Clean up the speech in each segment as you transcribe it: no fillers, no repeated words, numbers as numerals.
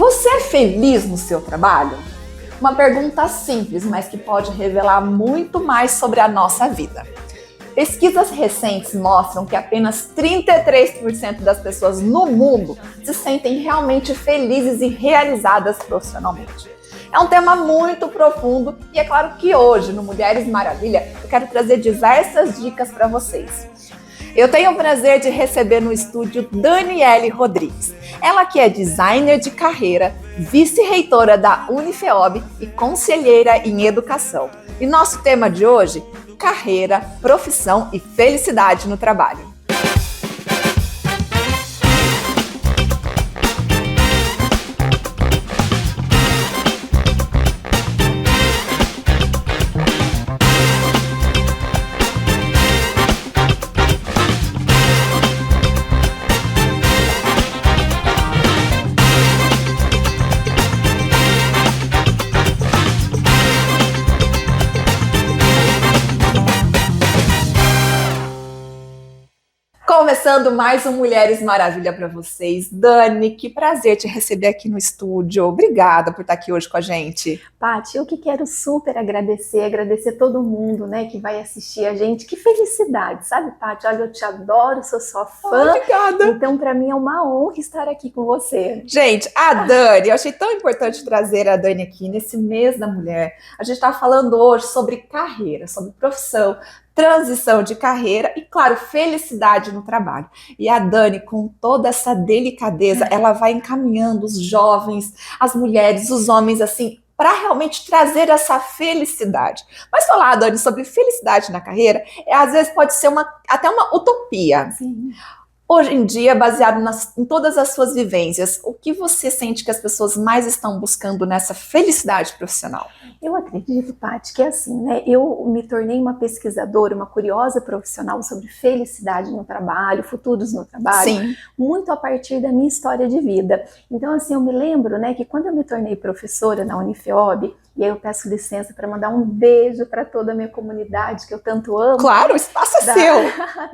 Você é feliz no seu trabalho? Uma pergunta simples, mas que pode revelar muito mais sobre a nossa vida. Pesquisas recentes mostram que apenas 33% das pessoas no mundo se sentem realmente felizes e realizadas profissionalmente. É um tema muito profundo e é claro que hoje, no Mulheres Maravilha, eu quero trazer diversas dicas para vocês. Eu tenho o prazer de receber no estúdio Daniele Rodrigues. Ela que é designer de carreira, vice-reitora da Unifeob e conselheira em educação. E nosso tema de hoje, carreira, profissão e felicidade no trabalho. Começando mais um Mulheres Maravilha para vocês. Dani, que prazer te receber aqui no estúdio. Obrigada por estar aqui hoje com a gente. Paty, eu que quero super agradecer todo mundo, né, que vai assistir a gente. Que felicidade, sabe, Paty? Olha, eu te adoro, sou sua fã. Obrigada. Então, para mim é uma honra estar aqui com você. Gente, a Dani, eu achei tão importante trazer a Dani aqui nesse mês da mulher. A gente está falando hoje sobre carreira, sobre profissão, transição de carreira e, claro, felicidade no trabalho. E a Dani, com toda essa delicadeza, ela vai encaminhando os jovens, as mulheres, os homens, assim, para realmente trazer essa felicidade. Mas falar, Dani, sobre felicidade na carreira, às vezes pode ser até uma utopia. Sim. Hoje em dia, baseado em todas as suas vivências, o que você sente que as pessoas mais estão buscando nessa felicidade profissional? Eu acredito, Paty, que é assim, né? Eu me tornei uma pesquisadora, uma curiosa profissional sobre felicidade no trabalho, futuros no trabalho, Sim. Muito a partir da minha história de vida. Então, assim, eu me lembro, né, que quando eu me tornei professora na Unifeob, e aí eu peço licença para mandar um beijo para toda a minha comunidade que eu tanto amo. Claro, o espaço é seu!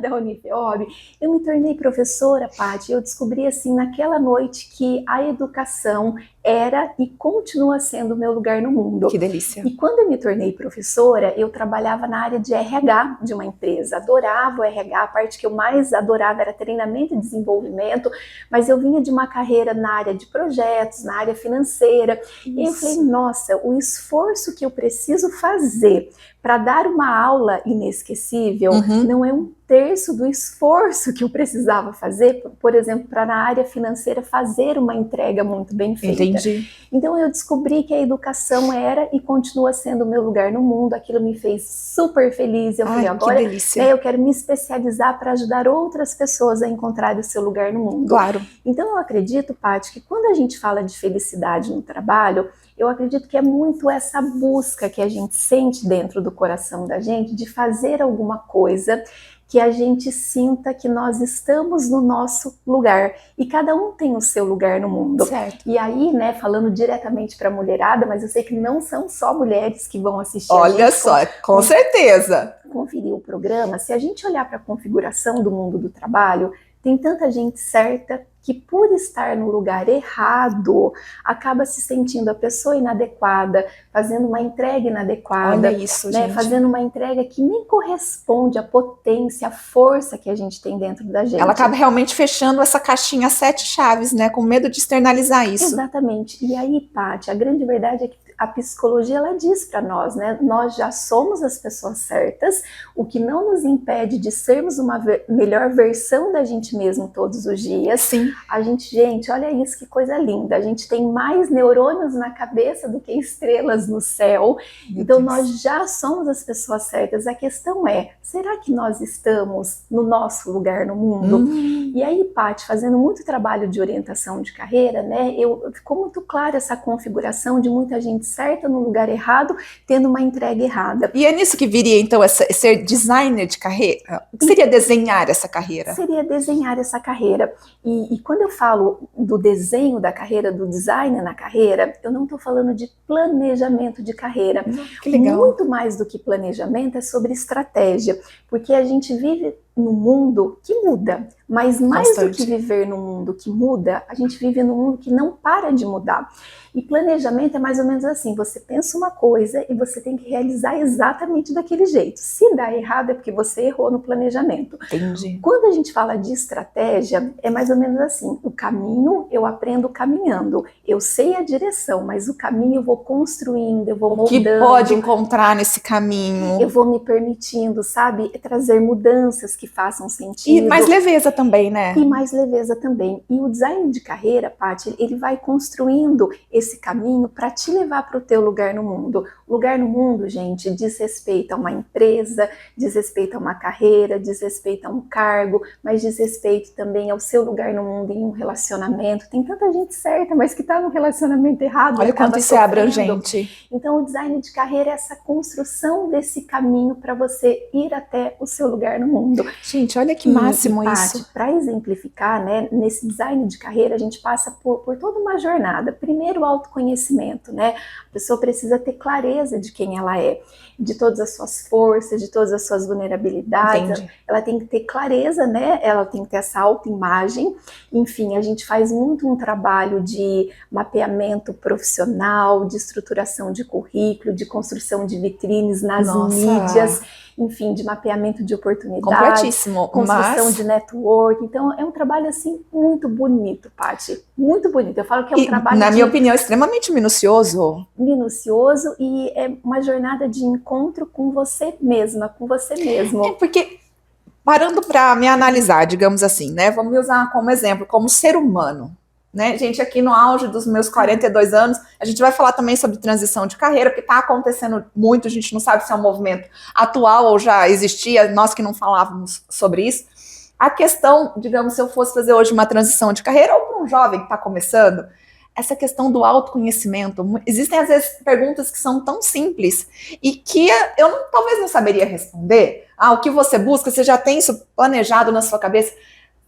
Da Unifeob. Eu me tornei professora, Paty, eu descobri assim naquela noite que a educação era e continua sendo o meu lugar no mundo. Que delícia! E quando eu me tornei professora, eu trabalhava na área de RH de uma empresa. Adorava o RH, a parte que eu mais adorava era treinamento e desenvolvimento, mas eu vinha de uma carreira na área de projetos, na área financeira. Isso. E eu falei, nossa, o esforço que eu preciso fazer para dar uma aula inesquecível não é um terço do esforço que eu precisava fazer, por exemplo, para na área financeira fazer uma entrega muito bem feita. Entendi. Então eu descobri que a educação era e continua sendo o meu lugar no mundo, aquilo me fez super feliz. Eu falei, agora eu quero me especializar para ajudar outras pessoas a encontrar o seu lugar no mundo. Claro. Então eu acredito, Paty, que quando a gente fala de felicidade no trabalho, eu acredito que é muito essa busca que a gente sente dentro do coração da gente de fazer alguma coisa que a gente sinta que nós estamos no nosso lugar. E cada um tem o seu lugar no mundo. Certo. E aí, né, falando diretamente para a mulherada, mas eu sei que não são só mulheres que vão assistir. Olha só, com certeza. Conferir o programa, se a gente olhar para a configuração do mundo do trabalho, tem tanta gente certa que por estar no lugar errado, acaba se sentindo a pessoa inadequada, fazendo uma entrega inadequada. Olha isso, né, gente. Fazendo uma entrega que nem corresponde à potência, à força que a gente tem dentro da gente. Ela acaba realmente fechando essa caixinha 7 chaves, né, com medo de externalizar isso. Exatamente. E aí, Paty, a grande verdade é que a psicologia, ela diz para nós, né, nós já somos as pessoas certas, o que não nos impede de sermos uma melhor versão da gente mesmo todos os dias. Sim. Gente, olha isso, que coisa linda. A gente tem mais neurônios na cabeça do que estrelas no céu. Então, nós já somos as pessoas certas. A questão é, será que nós estamos no nosso lugar no mundo? E aí, Paty, fazendo muito trabalho de orientação de carreira, né, ficou muito clara essa configuração de muita gente certa no lugar errado, tendo uma entrega errada. E é nisso que viria, então, ser designer de carreira? O que seria desenhar essa carreira? Seria desenhar essa carreira. E quando eu falo do desenho da carreira, do design na carreira, eu não estou falando de planejamento de carreira. Que legal. Muito mais do que planejamento é sobre estratégia, porque a gente vive num mundo que muda, mas mais Constante. do que viver num mundo que muda, a gente vive num mundo que não para de mudar. E planejamento é mais ou menos assim, você pensa uma coisa e você tem que realizar exatamente daquele jeito. Se dá errado é porque você errou no planejamento. Entendi. Quando a gente fala de estratégia, é mais ou menos assim, o caminho eu aprendo caminhando, eu sei a direção, mas o caminho eu vou construindo, eu vou O que moldando. pode encontrar nesse caminho? Eu vou me permitindo, sabe, trazer mudanças que façam sentido. E mais leveza também, né? E mais leveza também. E o design de carreira, Paty, ele vai construindo esse caminho para te levar para o teu lugar no mundo. Lugar no mundo, gente, diz respeito a uma empresa, diz respeito a uma carreira, diz respeito a um cargo, mas diz respeito também ao seu lugar no mundo em um relacionamento. Tem tanta gente certa, mas que está num relacionamento errado. Olha o quanto isso é abrangente. Então, o design de carreira é essa construção desse caminho para você ir até o seu lugar no mundo. Gente, olha que máximo isso. Para exemplificar, né, nesse design de carreira, a gente passa por toda uma jornada. Primeiro, o autoconhecimento, né? A pessoa precisa ter clareza de quem ela é, de todas as suas forças, de todas as suas vulnerabilidades. Entendi. Ela tem que ter clareza, né? Ela tem que ter essa autoimagem. Enfim, a gente faz muito um trabalho de mapeamento profissional, de estruturação de currículo, de construção de vitrines nas mídias, enfim, de mapeamento de oportunidades, completíssimo, construção de network. Então, é um trabalho, assim, muito bonito, Paty. Muito bonito. Eu falo que é um trabalho, na minha opinião, extremamente minucioso. Minucioso, e é uma jornada de encontro com você mesma, com você mesmo. É porque, parando para me analisar, digamos assim, né? Vamos me usar como exemplo, como ser humano. Né? Gente, aqui no auge dos meus 42 anos, a gente vai falar também sobre transição de carreira, porque está acontecendo muito, a gente não sabe se é um movimento atual ou já existia, nós que não falávamos sobre isso. A questão, digamos, se eu fosse fazer hoje uma transição de carreira, ou para um jovem que está começando, essa questão do autoconhecimento, existem às vezes perguntas que são tão simples e que eu talvez não saberia responder. O que você busca, você já tem isso planejado na sua cabeça.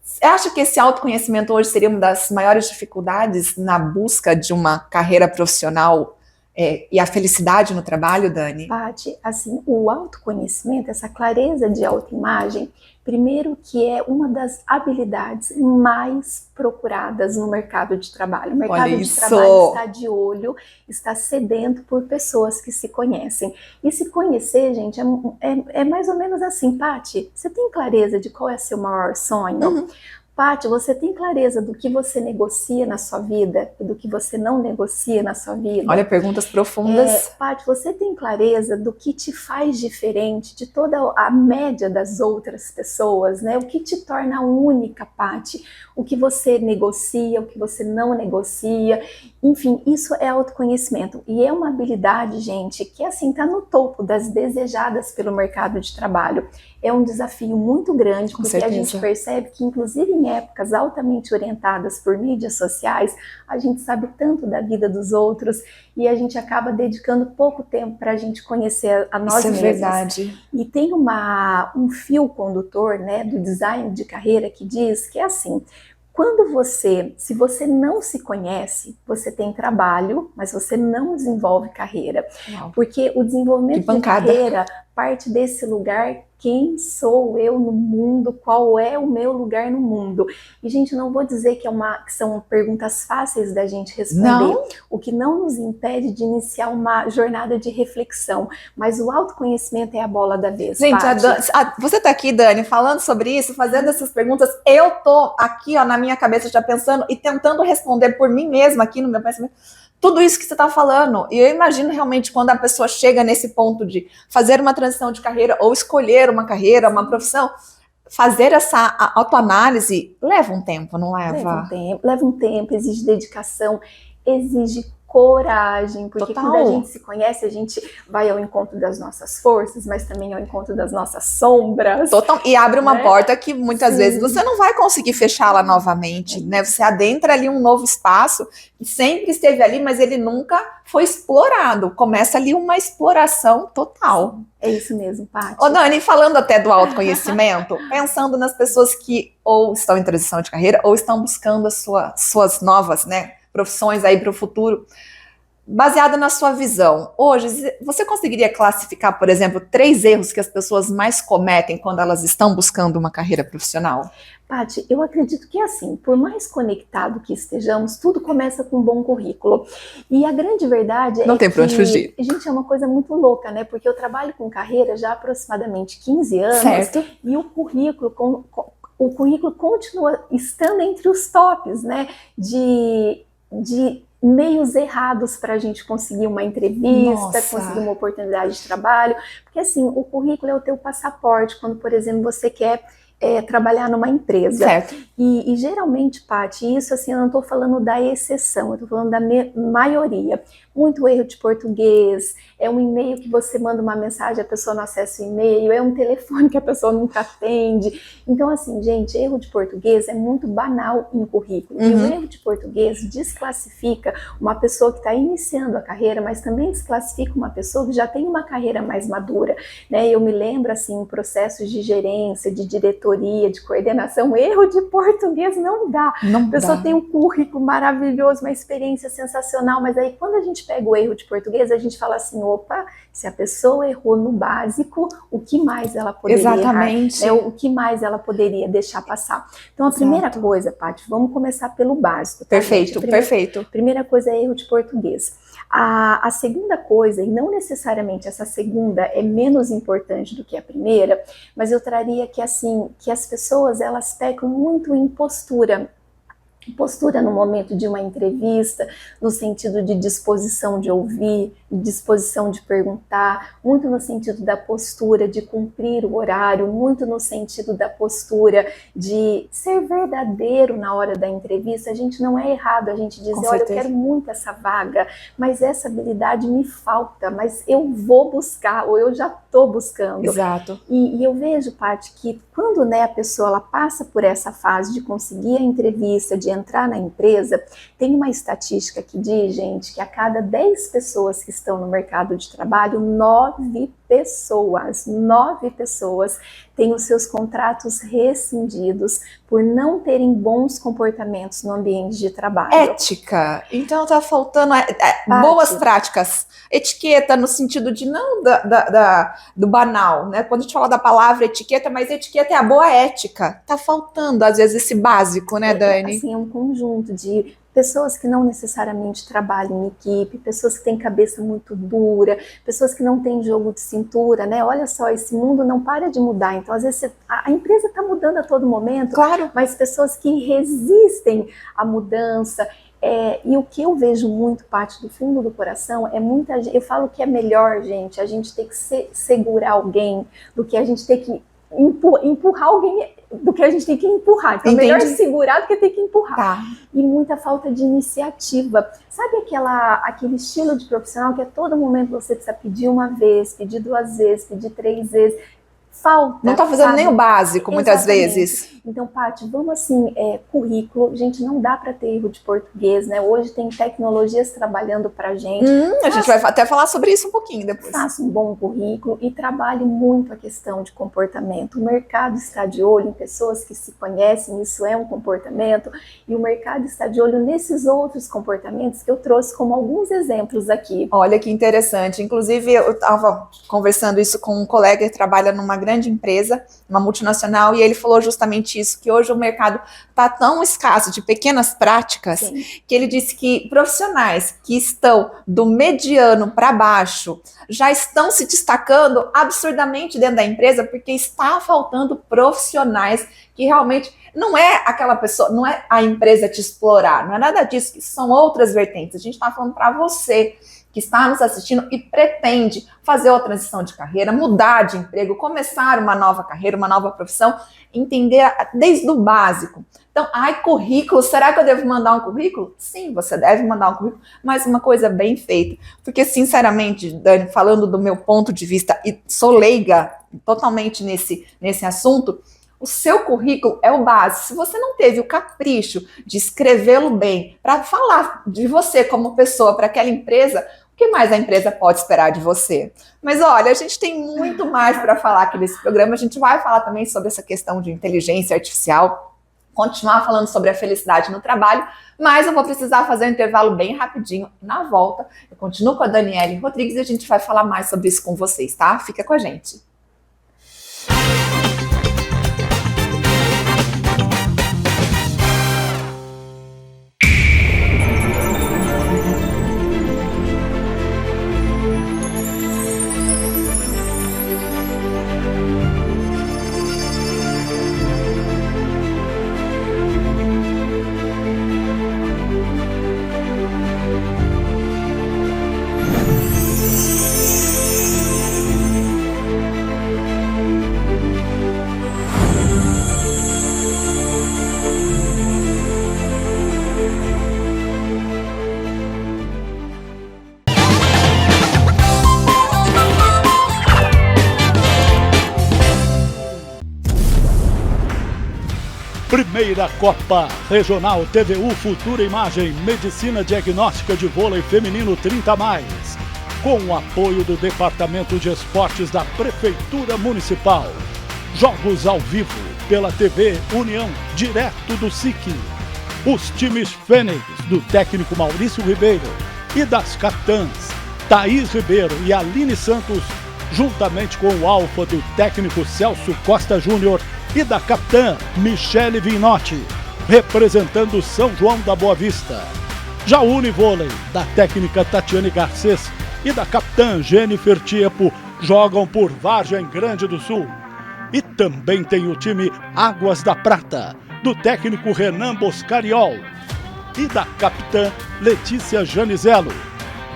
Você acha que esse autoconhecimento hoje seria uma das maiores dificuldades na busca de uma carreira profissional e a felicidade no trabalho, Dani? Paty, assim, o autoconhecimento, essa clareza de autoimagem, primeiro que é uma das habilidades mais procuradas no mercado de trabalho. O mercado de trabalho está de olho, está sedento por pessoas que se conhecem. E se conhecer, gente, é mais ou menos assim, Paty, você tem clareza de qual é seu maior sonho? Uhum. Paty, você tem clareza do que você negocia na sua vida e do que você não negocia na sua vida? Olha, perguntas profundas. Paty, você tem clareza do que te faz diferente de toda a média das outras pessoas, né? O que te torna única, Paty? O que você negocia, o que você não negocia. Enfim, isso é autoconhecimento. E é uma habilidade, gente, que assim está no topo das desejadas pelo mercado de trabalho. É um desafio muito grande, porque a gente percebe que, inclusive em épocas altamente orientadas por mídias sociais, a gente sabe tanto da vida dos outros e a gente acaba dedicando pouco tempo para a gente conhecer a nós mesmos. Isso é verdade. E tem um fio condutor, né, do design de carreira que diz que é assim: se você não se conhece, você tem trabalho, mas você não desenvolve carreira. Uau. Porque o desenvolvimento de carreira parte desse lugar: quem sou eu no mundo? Qual é o meu lugar no mundo? E, gente, não vou dizer que são perguntas fáceis da gente responder, não. O que não nos impede de iniciar uma jornada de reflexão, mas o autoconhecimento é a bola da vez. Gente, você tá aqui, Dani, falando sobre isso, fazendo essas perguntas, eu tô aqui, ó, na minha cabeça já pensando e tentando responder por mim mesma aqui no meu pensamento tudo isso que você está falando. E eu imagino realmente quando a pessoa chega nesse ponto de fazer uma transição de carreira ou escolher uma carreira, uma profissão, fazer essa autoanálise leva um tempo, não leva? Leva um tempo, exige dedicação, exige coragem, porque quando a gente se conhece, a gente vai ao encontro das nossas forças, mas também ao encontro das nossas sombras. E abre uma porta que muitas vezes você não vai conseguir fechá-la novamente, né? Você adentra ali um novo espaço que sempre esteve ali, mas ele nunca foi explorado. Começa ali uma exploração total. É isso mesmo, Paty. Ô, Dani, falando até do autoconhecimento, pensando nas pessoas que ou estão em transição de carreira ou estão buscando as suas novas, né, profissões aí para o futuro. baseado na sua visão, hoje, você conseguiria classificar, por exemplo, 3 erros que as pessoas mais cometem quando elas estão buscando uma carreira profissional? Paty, eu acredito que assim, por mais conectado que estejamos, tudo começa com um bom currículo. E a grande verdade Não tem pra onde fugir. Gente, é uma coisa muito louca, né? Porque eu trabalho com carreira já há aproximadamente 15 anos. Certo. E o currículo continua estando entre os tops, né? De meios errados para a gente conseguir uma entrevista, conseguir uma oportunidade de trabalho. Porque assim, o currículo é o teu passaporte quando, por exemplo, você quer trabalhar numa empresa. Certo. E geralmente, Paty, isso assim, eu não estou falando da exceção, eu estou falando da maioria. Muito erro de português, é um e-mail que você manda uma mensagem, a pessoa não acessa o e-mail, é um telefone que a pessoa nunca atende. Então, assim, gente, erro de português é muito banal em currículo. E o erro de português desclassifica uma pessoa que está iniciando a carreira, mas também desclassifica uma pessoa que já tem uma carreira mais madura, né? Eu me lembro, assim, em processos de gerência, de diretoria, de coordenação, erro de português não dá. A pessoa tem um currículo maravilhoso, uma experiência sensacional, mas aí quando a gente pega o erro de português, a gente fala assim, opa, se a pessoa errou no básico, o que mais ela poderia errar? Né? O que mais ela poderia deixar passar? Então, a primeira coisa, Paty, vamos começar pelo básico. Tá, perfeito, perfeito. Primeira coisa é erro de português. A segunda coisa, e não necessariamente essa segunda é menos importante do que a primeira, mas eu traria que assim, que as pessoas elas pecam muito em postura no momento de uma entrevista, no sentido de disposição de ouvir, disposição de perguntar, muito no sentido da postura de cumprir o horário, muito no sentido da postura de ser verdadeiro na hora da entrevista. A gente não é errado a gente dizer, olha, eu quero muito essa vaga, mas essa habilidade me falta, mas eu vou buscar, ou eu já estou buscando. Exato. E eu vejo, Paty, que quando, né, a pessoa ela passa por essa fase de conseguir a entrevista, de entrar na empresa, tem uma estatística que diz, gente, que a cada 10 pessoas que estão no mercado de trabalho, 9 pessoas têm os seus contratos rescindidos por não terem bons comportamentos no ambiente de trabalho. Ética. Então tá faltando boas práticas. Etiqueta no sentido de não do banal, né? Quando a gente fala da palavra etiqueta, mas etiqueta é a boa ética. Tá faltando, às vezes, esse básico, né, Dani? Assim, é um conjunto de pessoas que não necessariamente trabalham em equipe, pessoas que têm cabeça muito dura, pessoas que não têm jogo de cintura, né? Olha só, esse mundo não para de mudar. Então, às vezes, a empresa está mudando a todo momento, claro, mas pessoas que resistem à mudança. E o que eu vejo muito, Paty, do fundo do coração, é muita gente. Eu falo que é melhor, gente, a gente ter que segurar alguém do que a gente ter que empurrar alguém, do que a gente tem que empurrar. Então, é melhor segurar do que ter que empurrar. Tá. E muita falta de iniciativa. Sabe aquele estilo de profissional que a todo momento você precisa pedir uma vez, pedir 2 vezes, pedir 3 vezes? Falta. Não tá fazendo nem o básico, muitas vezes. Então, Paty, vamos assim, currículo, gente, não dá para ter erro de português, né? Hoje tem tecnologias trabalhando pra gente. A gente vai até falar sobre isso um pouquinho depois. Faça um bom currículo e trabalhe muito a questão de comportamento. O mercado está de olho em pessoas que se conhecem, isso é um comportamento, e o mercado está de olho nesses outros comportamentos que eu trouxe como alguns exemplos aqui. Olha que interessante. Inclusive, eu estava conversando isso com um colega que trabalha numa grande empresa, uma multinacional, e ele falou justamente isso, que hoje o mercado está tão escasso de pequenas práticas, sim, que ele disse que profissionais que estão do mediano para baixo já estão se destacando absurdamente dentro da empresa, porque está faltando profissionais que realmente não é aquela pessoa, não é a empresa te explorar, não é nada disso, que são outras vertentes. A gente está falando para você que está nos assistindo e pretende fazer uma transição de carreira, mudar de emprego, começar uma nova carreira, uma nova profissão, entender desde o básico. Então, currículo, será que eu devo mandar um currículo? Sim, você deve mandar um currículo, mas uma coisa bem feita. Porque, sinceramente, Dani, falando do meu ponto de vista, e sou leiga totalmente nesse assunto, o seu currículo é o básico. Se você não teve o capricho de escrevê-lo bem, para falar de você como pessoa para aquela empresa, o que mais a empresa pode esperar de você? Mas olha, a gente tem muito mais para falar aqui nesse programa. A gente vai falar também sobre essa questão de inteligência artificial, continuar falando sobre a felicidade no trabalho, mas eu vou precisar fazer um intervalo bem rapidinho. Na volta, eu continuo com a Daniele Rodrigues e a gente vai falar mais sobre isso com vocês, tá? Fica com a gente. Primeira Copa Regional TVU Futura Imagem Medicina Diagnóstica de Vôlei Feminino 30+, com o apoio do Departamento de Esportes da Prefeitura Municipal. Jogos ao vivo pela TV União, direto do SIC. Os times Fênix, do técnico Maurício Ribeiro, e das capitãs Thaís Ribeiro e Aline Santos, juntamente com o Alfa do técnico Celso Costa Júnior e da capitã Michele Vinotti, representando São João da Boa Vista. Já o Univôlei, da técnica Tatiane Garcês e da capitã Jennifer Tiepo, jogam por Vargem Grande do Sul. E também tem o time Águas da Prata, do técnico Renan Boscariol e da capitã Letícia Janizello.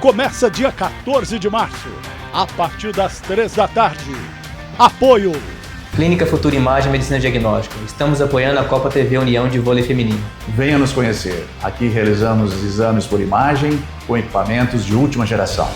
Começa dia 14 de março, a partir das 3 da tarde. Apoio Clínica Futura Imagem Medicina Diagnóstica. Estamos apoiando a Copa TV União de Vôlei Feminino. Venha nos conhecer. Aqui realizamos exames por imagem com equipamentos de última geração.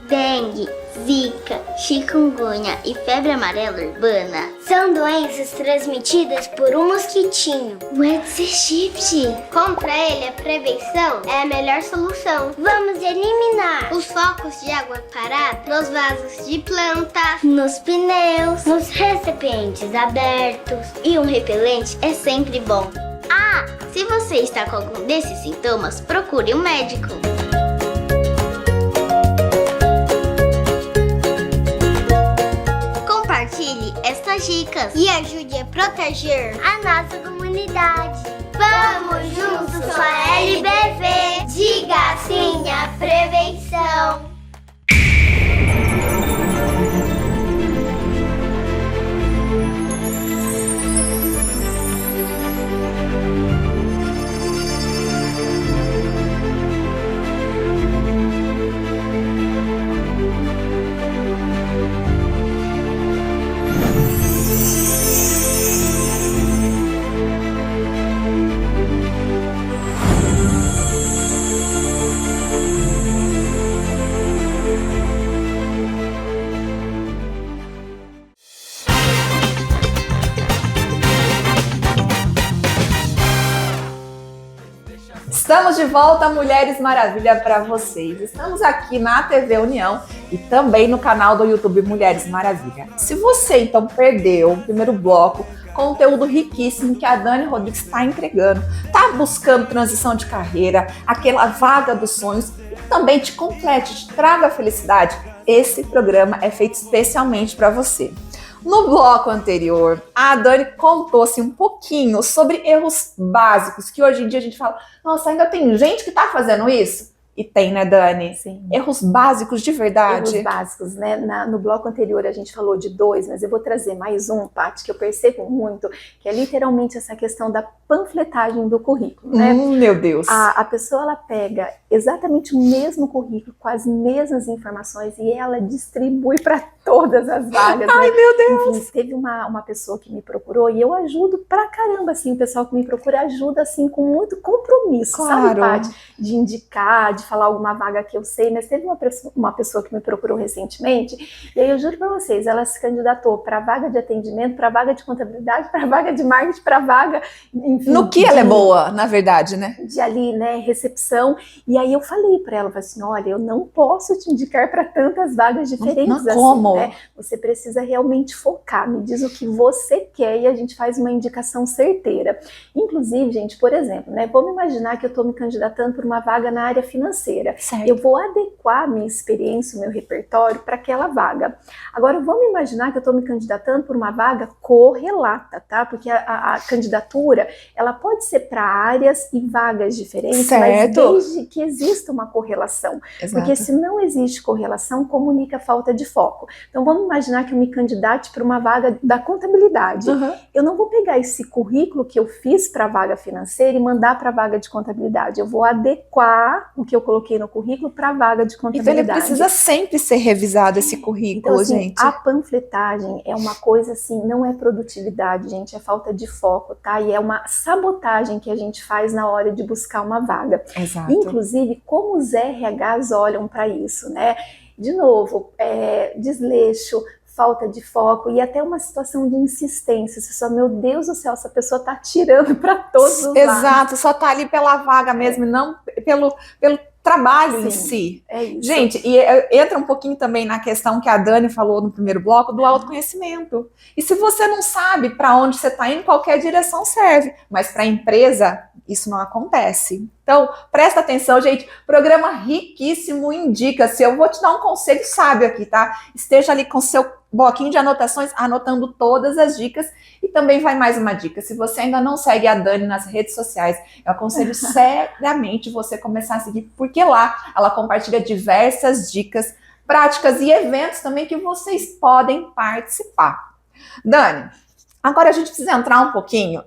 Dengue, zika, chikungunya e febre amarela urbana são doenças transmitidas por um mosquitinho, o Aedes aegypti. Contra ele, a prevenção é a melhor solução. Vamos eliminar os focos de água parada nos vasos de plantas, nos pneus, nos recipientes abertos. E um repelente é sempre bom. Ah, se você está com algum desses sintomas, procure um médico. Compartilhe estas dicas e ajude a proteger a nossa comunidade. Vamos juntos com a LBV. Diga sim à prevenção. Estamos de volta, Mulheres Maravilha, para vocês. Estamos aqui na TV União e também no canal do YouTube Mulheres Maravilha. Se você, então, perdeu o primeiro bloco, conteúdo riquíssimo que a Dani Rodrigues está entregando, está buscando transição de carreira, aquela vaga dos sonhos, e também te complete, te traga a felicidade, esse programa é feito especialmente para você. No bloco anterior, a Dani contou assim, um pouquinho sobre erros básicos, que hoje em dia a gente fala, nossa, ainda tem gente que está fazendo isso? E tem, né, Dani? Sim. Erros básicos de verdade. Erros básicos, né? No bloco anterior a gente falou de 2, mas eu vou trazer mais um, Paty, que eu percebo muito, que é literalmente essa questão da panfletagem do currículo, né? Meu Deus! A pessoa, ela pega exatamente o mesmo currículo, com as mesmas informações, e ela distribui para todas as vagas. Ai, né? meu Deus! Enfim, teve uma pessoa que me procurou, e eu ajudo pra caramba, assim, o pessoal que me procura ajuda, assim, com muito compromisso, claro. sabe, Paty? De indicar, de falar alguma vaga que eu sei, mas teve uma pessoa que me procurou recentemente, e aí eu juro pra vocês, ela se candidatou para vaga de atendimento, para vaga de contabilidade, para vaga de marketing, para vaga, enfim. No que ela é boa, na verdade, né? De ali, né, recepção, e aí eu falei pra ela, falei assim, olha, eu não posso te indicar para tantas vagas diferentes. Como? né? Você precisa realmente focar, me diz o que você quer e a gente faz uma indicação certeira. Inclusive, gente, por exemplo, né? Vamos imaginar que eu estou me candidatando por uma vaga na área financeira. Certo. Eu vou adequar a minha experiência, o meu repertório para aquela vaga. Agora, vamos imaginar que eu estou me candidatando por uma vaga correlata, tá? Porque a candidatura, ela pode ser para áreas e vagas diferentes, mas desde que exista uma correlação. Exato. Porque se não existe correlação, comunica falta de foco. Então, vamos imaginar que eu me candidate para uma vaga da contabilidade. Eu não vou pegar esse currículo que eu fiz para a vaga financeira e mandar para a vaga de contabilidade. Eu vou adequar o que eu coloquei no currículo para a vaga de contabilidade. Então ele precisa sempre ser revisado, esse currículo, então, assim, gente. A panfletagem é uma coisa assim, não é produtividade, gente, é falta de foco, tá? E é uma sabotagem que a gente faz na hora de buscar uma vaga. Exato. Inclusive, como os RHs olham para isso, né? De novo, desleixo, falta de foco e até uma situação de insistência. Você só, meu Deus do céu, essa pessoa tá tirando para todos os lados. Exato, só tá ali pela vaga mesmo, não pelo trabalho em si. É isso. Gente, e entra um pouquinho também na questão que a Dani falou no primeiro bloco, do autoconhecimento. E se você não sabe para onde você está indo, qualquer direção serve. Mas para a empresa, isso não acontece. Então, presta atenção, gente. Programa riquíssimo em dicas. Eu vou te dar um conselho sábio aqui, tá? Esteja ali com seu bloquinho de anotações, anotando todas as dicas. E também vai mais uma dica. Se você ainda não segue a Dani nas redes sociais, eu aconselho seriamente você começar a seguir, porque lá ela compartilha diversas dicas, práticas e eventos também que vocês podem participar. Dani, agora a gente precisa entrar um pouquinho,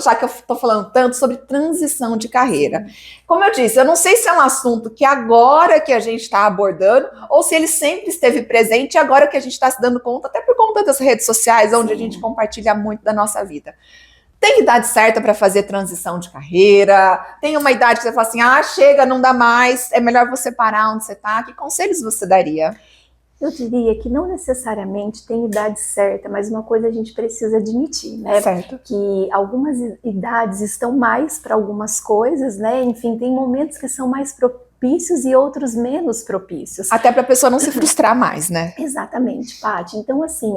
já que eu estou falando tanto sobre transição de carreira. Como eu disse, eu não sei se é um assunto que agora que a gente está abordando, ou se ele sempre esteve presente e agora que a gente está se dando conta, até por conta das redes sociais, onde a gente compartilha muito da nossa vida. Tem idade certa para fazer transição de carreira? Tem uma idade que você fala assim, chega, não dá mais, é melhor você parar onde você está? Que conselhos você daria? Eu diria que não necessariamente tem idade certa, mas uma coisa a gente precisa admitir, né? Certo. Que algumas idades estão mais para algumas coisas, né? Enfim, tem momentos que são mais propícios e outros menos propícios. Até para a pessoa não se frustrar mais, né? Exatamente, Paty. Então, assim,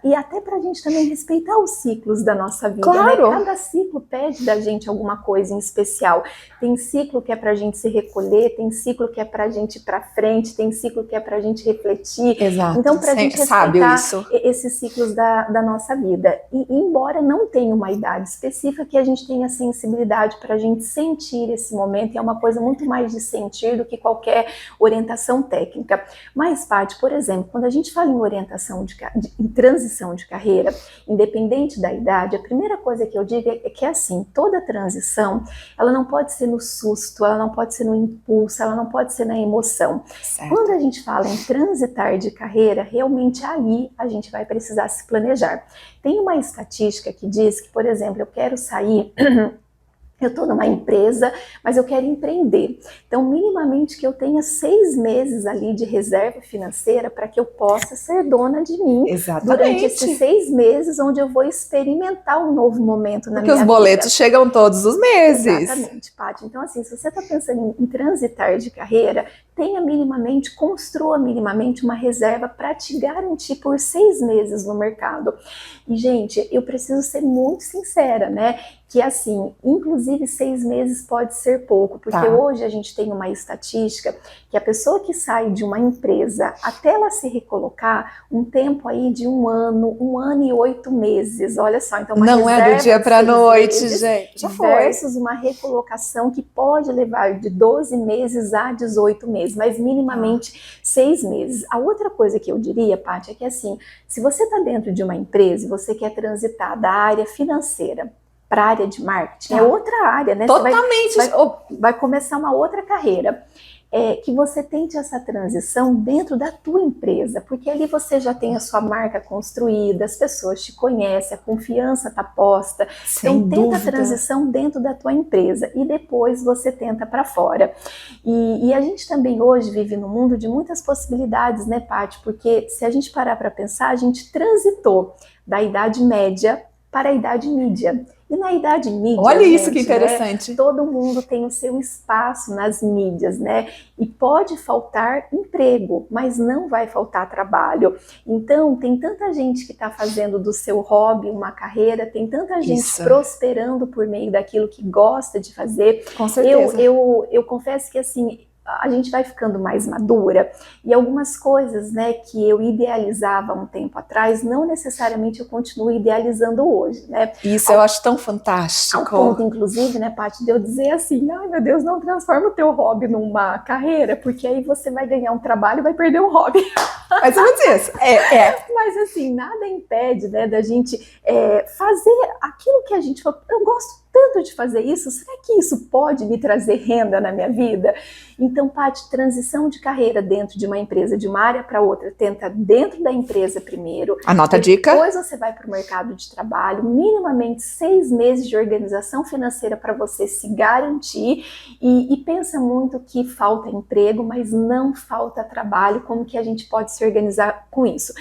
e até para a gente também respeitar os ciclos da nossa vida, claro, né? Cada ciclo pede da gente alguma coisa em especial. Tem ciclo que é para a gente se recolher, tem ciclo que é para a gente ir para frente, tem ciclo que é para a gente refletir. Exato. Então, para a gente respeitar isso. esses ciclos da nossa vida. E embora não tenha uma idade específica, que a gente tenha sensibilidade para a gente sentir esse momento, e é uma coisa muito mais de sentir do que qualquer orientação técnica. Mas, Paty, por exemplo, quando a gente fala em orientação em transição de carreira, independente da idade, a primeira coisa que eu digo é que, assim, toda transição, ela não pode ser no susto, ela não pode ser no impulso, ela não pode ser na emoção. Certo. Quando a gente fala em transitar de carreira, realmente aí a gente vai precisar se planejar. Tem uma estatística que diz que, por exemplo, eu quero sair... Eu estou numa empresa, mas eu quero empreender. Então, minimamente que eu tenha 6 meses ali de reserva financeira para que eu possa ser dona de mim. Exatamente. Durante esses 6 meses, onde eu vou experimentar um novo momento na minha vida. Porque os boletos chegam todos os meses. Exatamente, Paty. Então, assim, se você está pensando em transitar de carreira, construa minimamente uma reserva para te garantir por 6 meses no mercado. E, gente, eu preciso ser muito sincera, né? Que, assim, inclusive 6 meses pode ser pouco, porque hoje a gente tem uma estatística que a pessoa que sai de uma empresa até ela se recolocar, um tempo aí de 1 ano e 8 meses, olha só. Então, não é do dia para noite, gente. Já foi. Versus uma recolocação que pode levar de 12 meses a 18 meses, mas minimamente 6 meses. A outra coisa que eu diria, Paty, é que, assim, se você está dentro de uma empresa e você quer transitar da área financeira para a área de marketing, é outra área, né? Totalmente. Você vai começar uma outra carreira. Que você tente essa transição dentro da tua empresa, porque ali você já tem a sua marca construída, as pessoas te conhecem, a confiança está posta. Então tenta a transição dentro da tua empresa e depois você tenta para fora. E a gente também hoje vive num mundo de muitas possibilidades, né, Paty? Porque se a gente parar para pensar, a gente transitou da Idade Média para a idade mídia. E na idade mídia, Olha gente, isso que interessante. né, todo mundo tem o seu espaço nas mídias, né? E pode faltar emprego, mas não vai faltar trabalho. Então, tem tanta gente que está fazendo do seu hobby uma carreira, tem tanta gente Isso. prosperando por meio daquilo que gosta de fazer. Com certeza. Eu confesso que, assim, a gente vai ficando mais madura e algumas coisas, né, que eu idealizava um tempo atrás, não necessariamente eu continuo idealizando hoje, né? Isso eu acho tão Ao fantástico. ponto, inclusive, né, Paty, de eu dizer assim, ai meu Deus, não transforma o teu hobby numa carreira, porque aí você vai ganhar um trabalho e vai perder um hobby. Mais ou menos isso. Mas assim, nada impede, né, da gente fazer aquilo que a gente fala, eu gosto tanto de fazer isso, será que isso pode me trazer renda na minha vida? Então, Paty, transição de carreira dentro de uma empresa, de uma área para outra, tenta dentro da empresa primeiro. Anota a dica. Depois você vai para o mercado de trabalho, minimamente 6 meses de organização financeira para você se garantir e pensa muito que falta emprego, mas não falta trabalho, como que a gente pode se organizar com isso?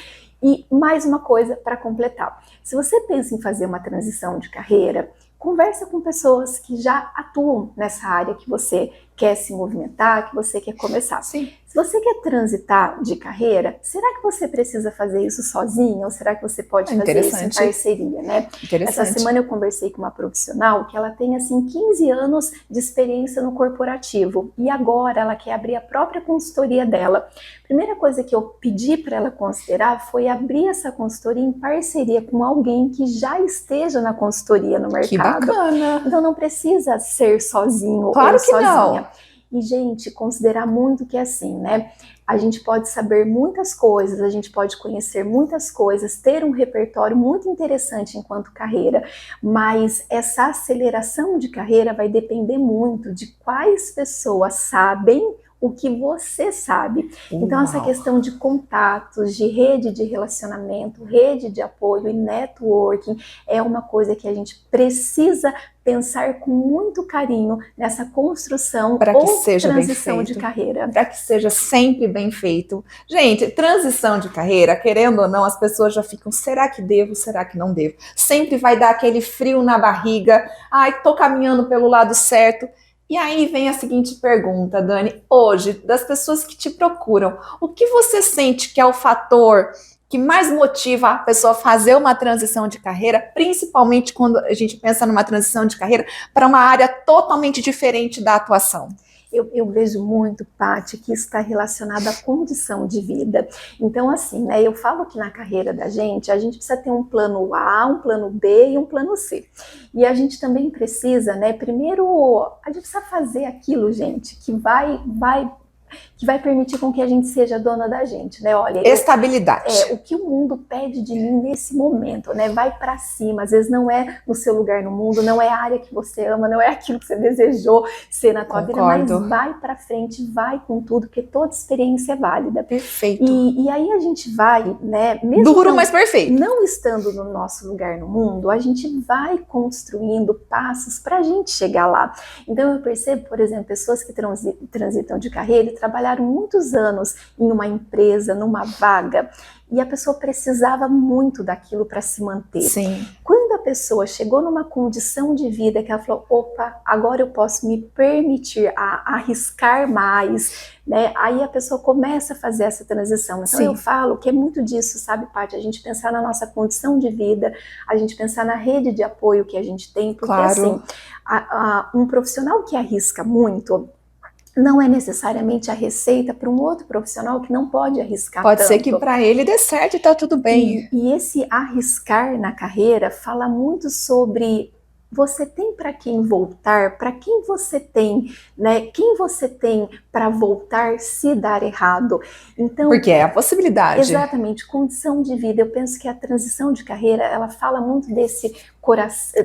E mais uma coisa para completar, se você pensa em fazer uma transição de carreira, conversa com pessoas que já atuam nessa área que você quer se movimentar, que você quer começar. Sim. Se você quer transitar de carreira, será que você precisa fazer isso sozinha ou será que você pode fazer isso em parceria, né? Interessante. Essa semana eu conversei com uma profissional que ela tem assim 15 anos de experiência no corporativo e agora ela quer abrir a própria consultoria dela. Primeira coisa que eu pedi para ela considerar foi abrir essa consultoria em parceria com alguém que já esteja na consultoria no mercado. Que bacana. Então não precisa ser sozinho Claro ou que sozinha. não. E, gente, considerar muito que é assim, né? A gente pode saber muitas coisas, a gente pode conhecer muitas coisas, ter um repertório muito interessante enquanto carreira, mas essa aceleração de carreira vai depender muito de quais pessoas sabem o que você sabe. Então, essa questão de contatos, de rede de relacionamento, rede de apoio e networking é uma coisa que a gente precisa pensar com muito carinho nessa construção para que ou seja transição bem de feito, carreira. para que seja sempre bem feito. Gente, transição de carreira, querendo ou não, as pessoas já ficam, será que devo, será que não devo? Sempre vai dar aquele frio na barriga, ai, tô caminhando pelo lado certo. E aí vem a seguinte pergunta, Dani, hoje, das pessoas que te procuram, o que você sente que é o fator que mais motiva a pessoa a fazer uma transição de carreira, principalmente quando a gente pensa numa transição de carreira para uma área totalmente diferente da atuação? Eu vejo muito, Paty, que isso está relacionado à condição de vida. Então, assim, né, eu falo que na carreira da gente, a gente precisa ter um plano A, um plano B e um plano C. E a gente também precisa, né, primeiro, a gente precisa fazer aquilo, gente, que vai permitir com que a gente seja dona da gente, né? Olha, estabilidade. O que o mundo pede de mim nesse momento, né? Vai para cima, às vezes não é no seu lugar no mundo, não é a área que você ama, não é aquilo que você desejou ser na tua vida, mas vai para frente, vai com tudo, porque toda experiência é válida. Perfeito. E aí a gente vai, né? Mesmo duro, mas perfeito. Não estando no nosso lugar no mundo, a gente vai construindo passos para a gente chegar lá. Então eu percebo, por exemplo, pessoas que transitam de carreira e trabalharam muitos anos em uma empresa, numa vaga, e a pessoa precisava muito daquilo para se manter. Sim. Quando a pessoa chegou numa condição de vida que ela falou, opa, agora eu posso me permitir arriscar mais, né? Aí a pessoa começa a fazer essa transição. Então eu falo que é muito disso, sabe, Paty? A gente pensar na nossa condição de vida, a gente pensar na rede de apoio que a gente tem, porque assim, um profissional que arrisca muito, não é necessariamente a receita para um outro profissional que não pode arriscar Pode tanto. ser que para ele dê certo e tá tudo bem. E esse arriscar na carreira fala muito sobre você tem para quem voltar, para quem você tem, né? Quem você tem para voltar se dar errado. Então, porque é a possibilidade. Exatamente, condição de vida. Eu penso que a transição de carreira, ela fala muito desse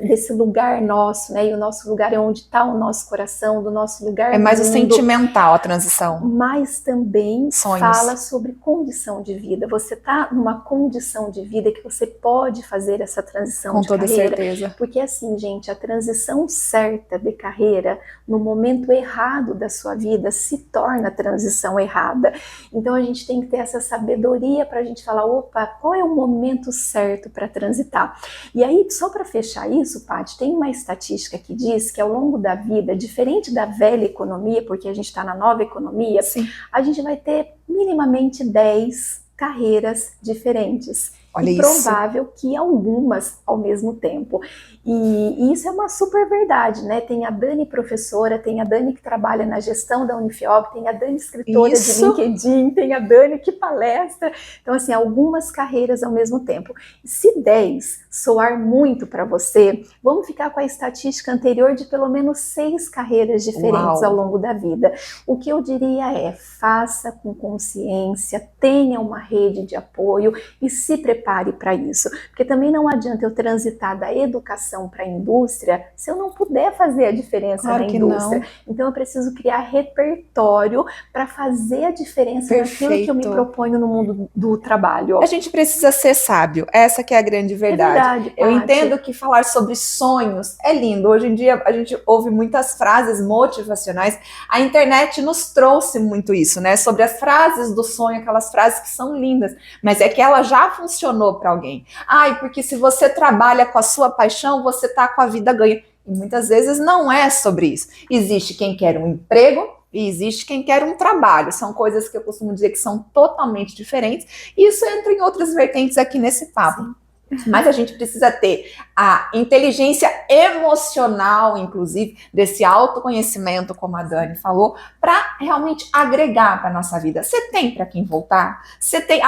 desse lugar nosso, né? E o nosso lugar é onde está o nosso coração, do nosso lugar. É mais o mundo, sentimental a transição. mas também Sonhos. fala sobre condição de vida. Você está numa condição de vida que você pode fazer essa transição de carreira. Com toda certeza. Porque assim, gente, a transição certa de carreira, no momento errado da sua vida, se torna a transição errada. Então a gente tem que ter essa sabedoria para a gente falar, opa, qual é o momento certo para transitar? E aí, só para fechar isso, Paty, tem uma estatística que diz que ao longo da vida, diferente da velha economia, porque a gente está na nova economia, sim, a gente vai ter minimamente 10 carreiras diferentes. Olha e provável que algumas ao mesmo tempo. E isso é uma super verdade, né? Tem a Dani professora, tem a Dani que trabalha na gestão da Unifiob, tem a Dani escritora de LinkedIn, tem a Dani que palestra. Então, assim, algumas carreiras ao mesmo tempo. Se 10 soar muito para você, vamos ficar com a estatística anterior de pelo menos 6 carreiras diferentes ao longo da vida. O que eu diria é, faça com consciência, tenha uma rede de apoio e se prepare para isso. Porque também não adianta eu transitar da educação para a indústria se eu não puder fazer a diferença na indústria. Então eu preciso criar repertório para fazer a diferença naquilo que eu me proponho no mundo do trabalho. A gente precisa ser sábio, essa que é a grande verdade. Eu entendo que falar sobre sonhos é lindo. Hoje em dia a gente ouve muitas frases motivacionais. A internet nos trouxe muito isso, né? Sobre as frases do sonho, aquelas frases que são lindas, mas é que ela já funcionou para alguém. Ai, porque se você trabalha com a sua paixão, você tá com a vida ganha. E muitas vezes não é sobre isso. Existe quem quer um emprego e existe quem quer um trabalho. São coisas que eu costumo dizer que são totalmente diferentes. E isso entra em outras vertentes aqui nesse papo. Sim. Mas a gente precisa ter a inteligência emocional, inclusive, desse autoconhecimento, como a Dani falou, para realmente agregar para a nossa vida. Você tem para quem voltar? Você tem?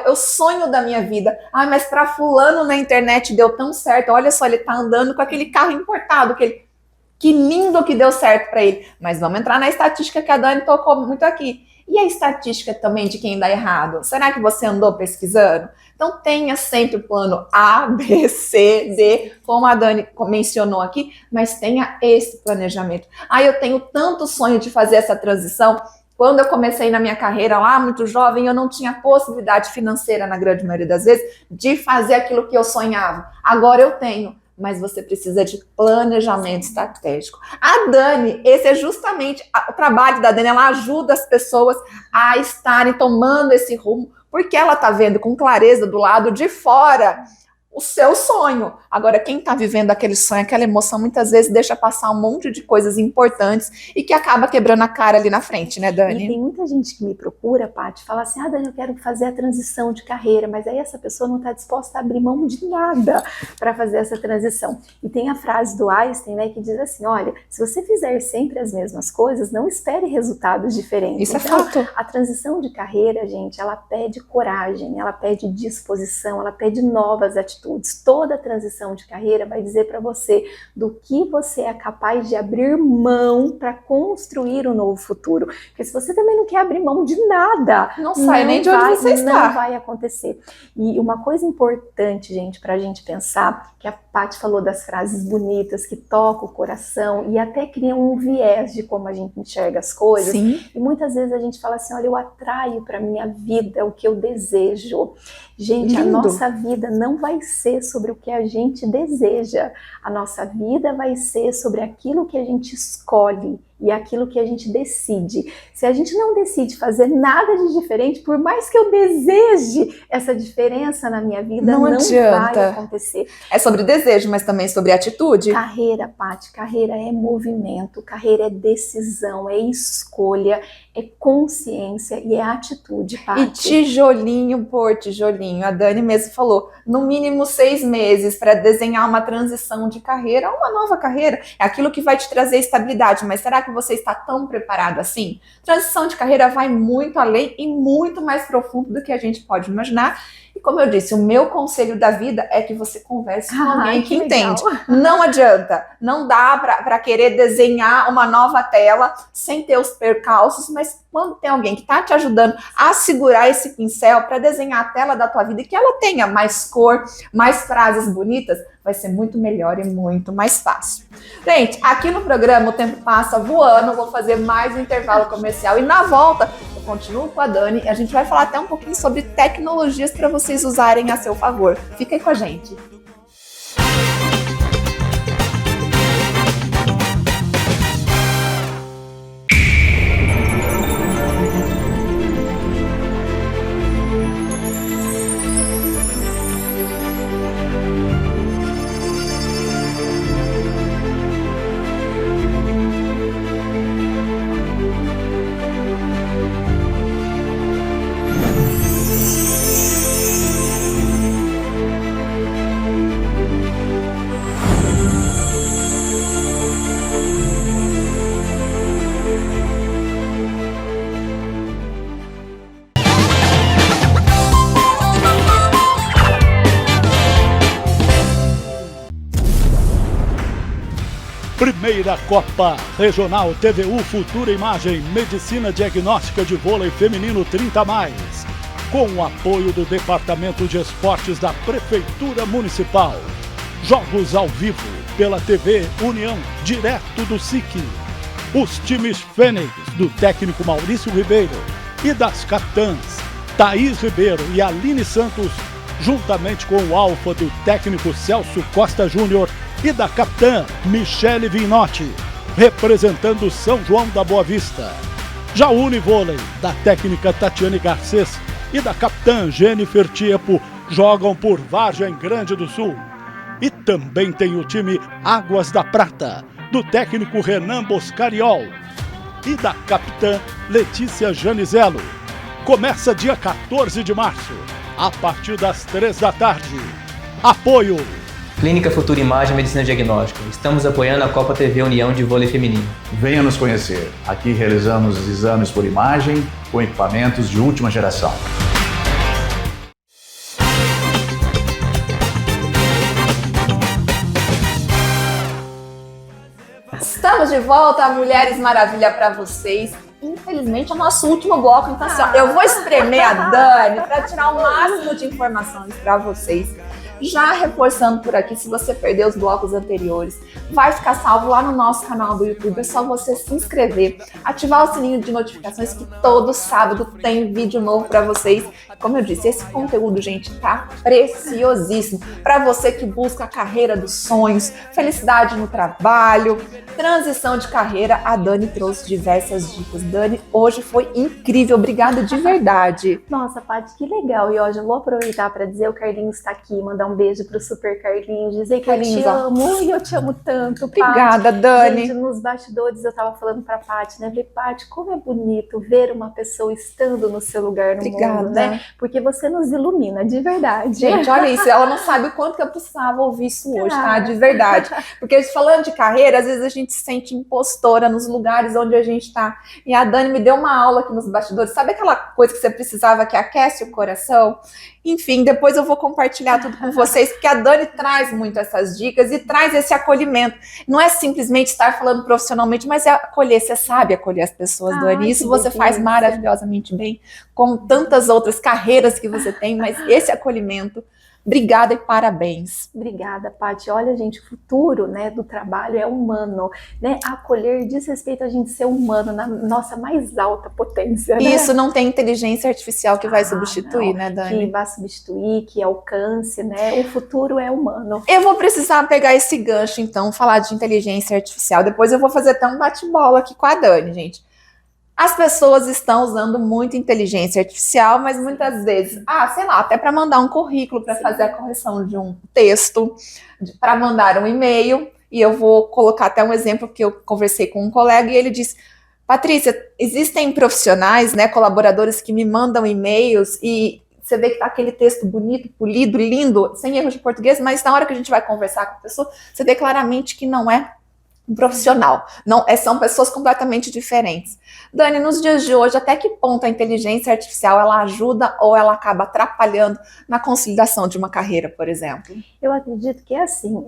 Eu sonho da minha vida. Mas para fulano na internet deu tão certo. Olha só, ele tá andando com aquele carro importado, que lindo que deu certo para ele. Mas vamos entrar na estatística que a Dani tocou muito aqui. E a estatística também de quem dá errado? Será que você andou pesquisando? Então tenha sempre o plano A, B, C, D, como a Dani mencionou aqui, mas tenha esse planejamento. Eu tenho tanto sonho de fazer essa transição. Quando eu comecei na minha carreira lá, muito jovem, eu não tinha possibilidade financeira, na grande maioria das vezes, de fazer aquilo que eu sonhava. Agora eu tenho. Mas você precisa de planejamento estratégico. A Dani, esse é justamente o trabalho da Dani, ela ajuda as pessoas a estarem tomando esse rumo, porque ela está vendo com clareza do lado de fora o seu sonho. Agora, quem está vivendo aquele sonho, aquela emoção, muitas vezes deixa passar um monte de coisas importantes e que acaba quebrando a cara ali na frente, né, Dani? E tem muita gente que me procura, Paty, fala assim, Dani, eu quero fazer a transição de carreira, mas aí essa pessoa não está disposta a abrir mão de nada para fazer essa transição. E tem a frase do Einstein, né, que diz assim, olha, se você fizer sempre as mesmas coisas, não espere resultados diferentes. Isso é fato. A transição de carreira, gente, ela pede coragem, ela pede disposição, ela pede novas atitudes. Toda transição de carreira vai dizer para você do que você é capaz de abrir mão para construir um novo futuro. Porque se você também não quer abrir mão de nada, não sai nem de onde você está. Não vai acontecer. E uma coisa importante, gente, para a gente pensar, que a Paty falou das frases bonitas que tocam o coração e até criam um viés de como a gente enxerga as coisas. Sim. E muitas vezes a gente fala assim, olha, eu atraio para minha vida o que eu desejo. Gente, a nossa vida não vai ser sobre o que a gente deseja. A nossa vida vai ser sobre aquilo que a gente escolhe e aquilo que a gente decide. Se a gente não decide fazer nada de diferente, por mais que eu deseje essa diferença na minha vida, não vai acontecer. É sobre desejo, mas também sobre atitude. Carreira, Paty, carreira é movimento, carreira é decisão, é escolha, é consciência e é atitude, Paty. E tijolinho por tijolinho. A Dani mesmo falou, no mínimo 6 meses para desenhar uma transição de carreira, uma nova carreira. É aquilo que vai te trazer estabilidade, mas será que você está tão preparado assim? Transição de carreira vai muito além e muito mais profundo do que a gente pode imaginar. E como eu disse, o meu conselho da vida é que você converse com alguém que legal. entende. Não adianta, não dá para querer desenhar uma nova tela sem ter os percalços, mas quando tem alguém que está te ajudando a segurar esse pincel para desenhar a tela da tua vida e que ela tenha mais cor, mais frases bonitas, vai ser muito melhor e muito mais fácil. Gente, aqui no programa o tempo passa voando, vou fazer mais um intervalo comercial e na volta eu continuo com a Dani e a gente vai falar até um pouquinho sobre tecnologias para vocês usarem a seu favor. Fica aí com a gente. Primeira Copa Regional TVU Futura Imagem Medicina Diagnóstica de Vôlei Feminino 30+, com o apoio do Departamento de Esportes da Prefeitura Municipal. Jogos ao vivo pela TV União, direto do SIC. Os times Fênix, do técnico Maurício Ribeiro, e das capitãs Thaís Ribeiro e Aline Santos, juntamente com o alfa do técnico Celso Costa Júnior e da capitã Michele Vinotti, representando São João da Boa Vista. Já o Univôlei, da técnica Tatiane Garcês e da capitã Jennifer Tiepo, jogam por Vargem Grande do Sul. E também tem o time Águas da Prata, do técnico Renan Boscariol e da capitã Letícia Janizelo. Começa dia 14 de março, a partir das 3 da tarde. Apoio Clínica Futura Imagem Medicina Diagnóstica. Estamos apoiando a Copa TV União de Vôlei Feminino. Venha nos conhecer. Aqui realizamos exames por imagem com equipamentos de última geração. Estamos de volta, Mulheres Maravilha, para vocês. Infelizmente é o nosso último bloco, então assim, ó, eu vou espremer a Dani para tirar o máximo de informações para vocês. Já reforçando por aqui, se você perdeu os blocos anteriores, vai ficar salvo lá no nosso canal do YouTube. É só você se inscrever, ativar o sininho de notificações que todo sábado tem vídeo novo para vocês. Como eu disse, esse conteúdo, gente, tá preciosíssimo para você que busca a carreira dos sonhos, felicidade no trabalho, transição de carreira. A Dani trouxe diversas dicas. Dani, hoje foi incrível. Obrigada de verdade. Nossa, Paty, que legal. E hoje eu vou aproveitar para dizer, o Carlinhos está aqui, mandar um beijo pro Super Carlinhos, dizer que Carlinhos, eu te amo e eu te amo tanto, Paty. Obrigada, Dani. Gente, nos bastidores eu tava falando pra Paty, né? Falei, Paty, como é bonito ver uma pessoa estando no seu lugar no mundo, né? Porque você nos ilumina, de verdade. Gente, olha isso, ela não sabe o quanto que eu precisava ouvir isso hoje, tá? De verdade. Porque falando de carreira, às vezes a gente se sente impostora nos lugares onde a gente tá. E a Dani me deu uma aula aqui nos bastidores. Sabe aquela coisa que você precisava que aquece o coração? Enfim, depois eu vou compartilhar tudo com vocês, porque a Dani traz muito essas dicas e traz esse acolhimento. Não é simplesmente estar falando profissionalmente, mas é acolher. Você sabe acolher as pessoas, Dani. Isso você faz maravilhosamente bem, com tantas outras carreiras que você tem, mas esse acolhimento. Obrigada e parabéns. Obrigada, Paty. Olha, gente, o futuro, né, do trabalho é humano, né? Acolher diz respeito a gente ser humano na nossa mais alta potência, né? Isso não tem inteligência artificial que vai substituir, né, Dani? Que vai substituir, que alcance, né? O futuro é humano. Eu vou precisar pegar esse gancho, então, falar de inteligência artificial. Depois eu vou fazer até um bate-bola aqui com a Dani, gente. As pessoas estão usando muito inteligência artificial, mas muitas vezes, sei lá, até para mandar um currículo, para fazer a correção de um texto, para mandar um e-mail, e eu vou colocar até um exemplo que eu conversei com um colega e ele disse, Patrícia, existem profissionais, né, colaboradores que me mandam e-mails e você vê que tá aquele texto bonito, polido, lindo, sem erros de português, mas na hora que a gente vai conversar com a pessoa, você vê claramente que não é um profissional. Não, são pessoas completamente diferentes. Dani, nos dias de hoje, até que ponto a inteligência artificial ela ajuda ou ela acaba atrapalhando na consolidação de uma carreira, por exemplo? Eu acredito que é assim,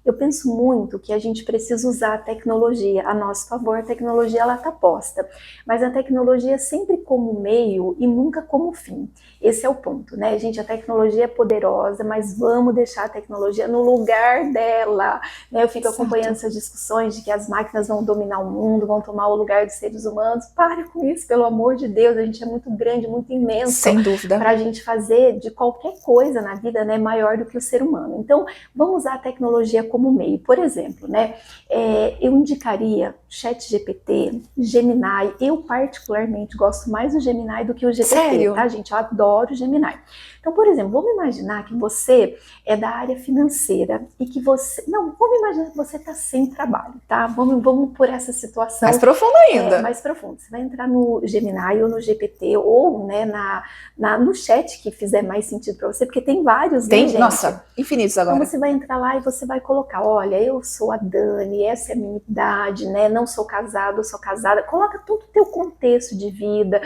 eu penso muito que a gente precisa usar a tecnologia a nosso favor. A tecnologia ela está posta, mas a tecnologia é sempre como meio e nunca como fim. Esse é o ponto, né? Gente, a tecnologia é poderosa, mas vamos deixar a tecnologia no lugar dela, né? Eu fico acompanhando essas discussões de que as máquinas vão dominar o mundo, vão tomar o lugar dos seres humanos. Pare com isso, pelo amor de Deus, a gente é muito grande, muito imenso. Sem dúvida. Para a gente fazer de qualquer coisa na vida, né, maior do que o ser humano. Então, vamos usar a tecnologia como meio. Por exemplo, né, eu indicaria ChatGPT, Gemini. Eu particularmente gosto mais do Gemini do que o GPT. Sério? Tá, gente? Eu adoro o Gemini. Então, por exemplo, vamos imaginar que você é da área financeira e que você... Não, vamos imaginar que você está sem trabalho, tá? Vamos por essa situação. Mais profundo ainda. Mais profundo. Você vai entrar no Gemini ou no GPT ou, né, no chat que fizer mais sentido para você, porque tem vários, né, gente? Nossa, infinitos agora. Então você vai entrar lá e você vai colocar, olha, eu sou a Dani, essa é a minha idade, né? Não sou casado, sou casada. Coloca todo o teu contexto de vida.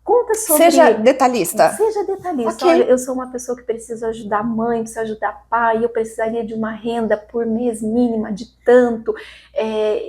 Conta sobre... Seja detalhista. Seja detalhista. Okay. Olha, eu sou uma pessoa que preciso ajudar a mãe, preciso ajudar pai, eu precisaria de uma renda por mês mínima de tanto,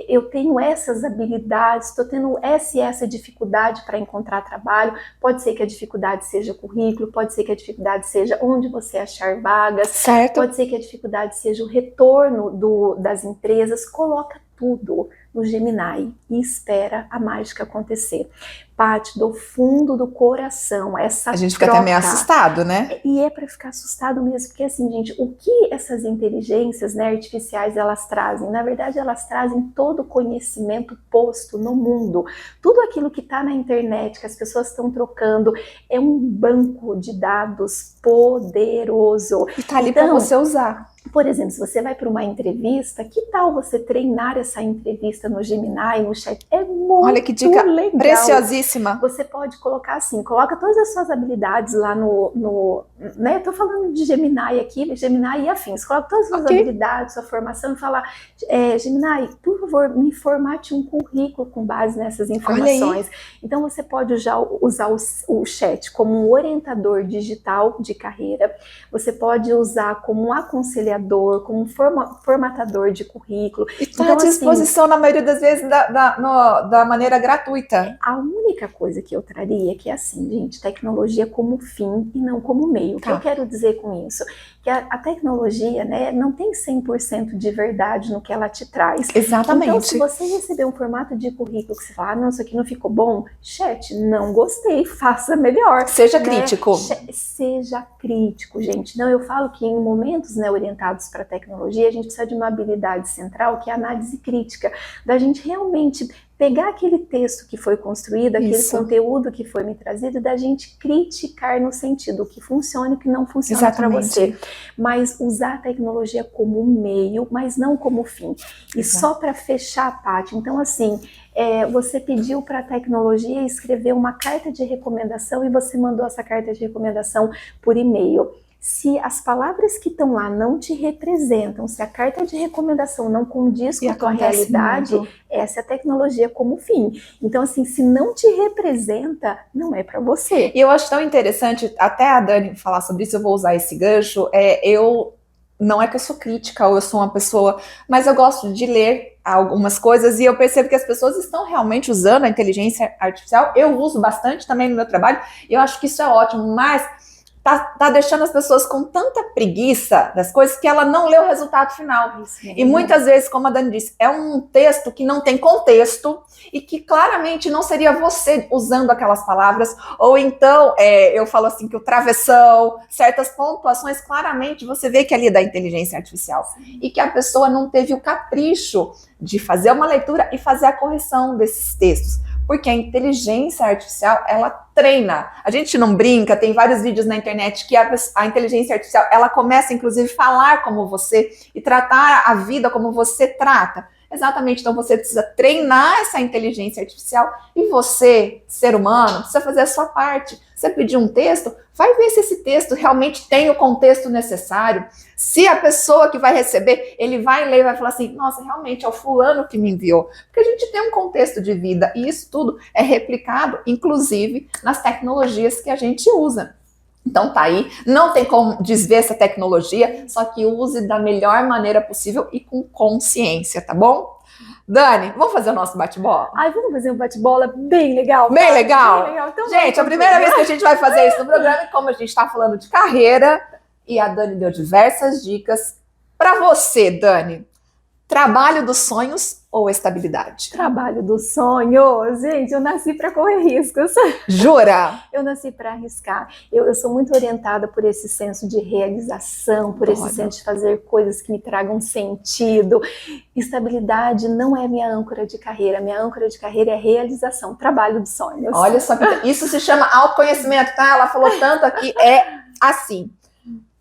eu tenho essas habilidades, estou tendo essa e essa dificuldade para encontrar trabalho. Pode ser que a dificuldade seja currículo, pode ser que a dificuldade seja onde você achar vagas, certo. Pode ser que a dificuldade seja o retorno das empresas. Coloca tudo no Gemini e espera a mágica acontecer. Paty, do fundo do coração, essa a gente fica troca, até meio assustado, né? E é para ficar assustado mesmo, porque assim, gente, o que essas inteligências, né, artificiais elas trazem? Na verdade, elas trazem todo o conhecimento posto no mundo. Tudo aquilo que está na internet, que as pessoas estão trocando, é um banco de dados poderoso. E tá ali para você usar. Por exemplo, se você vai para uma entrevista, que tal você treinar essa entrevista no Gemini, no chat? É muito Olha que dica legal. Preciosíssima. Você pode colocar assim, coloca todas as suas habilidades lá né? Eu tô falando de Gemini aqui, Gemini e afins. Coloca todas as suas habilidades, sua formação e fala, Gemini, por favor, me formate um currículo com base nessas informações. Então você pode usar o chat como um orientador digital de carreira. Você pode usar como um aconselhador, como um formatador de currículo. E está à disposição, assim, na maioria das vezes, da maneira gratuita. A única coisa que eu traria é que é assim, gente, tecnologia como fim e não como meio. O que eu quero dizer com isso? Que a tecnologia, né, não tem 100% de verdade no que ela te traz. Exatamente. Então, se você receber um formato de currículo que você fala, não, isso aqui não ficou bom, chat, não gostei, faça melhor. Seja, né, crítico. Seja crítico, gente. Não, eu falo que em momentos, né, orientados para a tecnologia, a gente precisa de uma habilidade central, que é a análise crítica, da gente realmente pegar aquele texto que foi construído, aquele conteúdo que foi me trazido, da gente criticar no sentido que funciona e que não funciona para você. Mas usar a tecnologia como um meio, mas não como fim. E só para fechar, Paty, então assim, você pediu para a tecnologia escrever uma carta de recomendação e você mandou essa carta de recomendação por e-mail. Se as palavras que estão lá não te representam, se a carta de recomendação não condiz com a tua realidade, essa é a tecnologia como fim. Então, assim, se não te representa, não é para você. E eu acho tão interessante, até a Dani falar sobre isso, eu vou usar esse gancho, não é que eu sou crítica ou eu sou uma pessoa, mas eu gosto de ler algumas coisas e eu percebo que as pessoas estão realmente usando a inteligência artificial. Eu uso bastante também no meu trabalho e eu acho que isso é ótimo, mas tá deixando as pessoas com tanta preguiça das coisas que ela não lê o resultado final. E muitas vezes, como a Dani disse, é um texto que não tem contexto e que claramente não seria você usando aquelas palavras, ou então, eu falo assim, que o travessão, certas pontuações, claramente você vê que ali é da inteligência artificial. E que a pessoa não teve o capricho de fazer uma leitura e fazer a correção desses textos. Porque a inteligência artificial, ela treina. A gente não brinca, tem vários vídeos na internet que a inteligência artificial, ela começa, inclusive, a falar como você e tratar a vida como você trata. Exatamente, então você precisa treinar essa inteligência artificial e você, ser humano, precisa fazer a sua parte. Você pedir um texto, vai ver se esse texto realmente tem o contexto necessário. Se a pessoa que vai receber, ele vai ler e vai falar assim, nossa, realmente é o fulano que me enviou. Porque a gente tem um contexto de vida e isso tudo é replicado, inclusive, nas tecnologias que a gente usa. Então tá aí, não tem como desver essa tecnologia, só que use da melhor maneira possível e com consciência, tá bom? Dani, vamos fazer o nosso bate-bola? Ai, vamos fazer um bate-bola bem legal. Bem legal? Bem legal. Então, gente, a primeira vez que a gente vai fazer isso no programa, e como a gente está falando de carreira, e a Dani deu diversas dicas. Para você, Dani, trabalho dos sonhos ou estabilidade? Trabalho dos sonhos. Gente, eu nasci para correr riscos. Jura? Eu nasci para arriscar. Eu sou muito orientada por esse senso de realização, por esse senso de fazer coisas que me tragam sentido. Estabilidade não é minha âncora de carreira. Minha âncora de carreira é realização, trabalho dos sonhos. Olha só, isso se chama autoconhecimento, tá? Ela falou tanto aqui, é assim.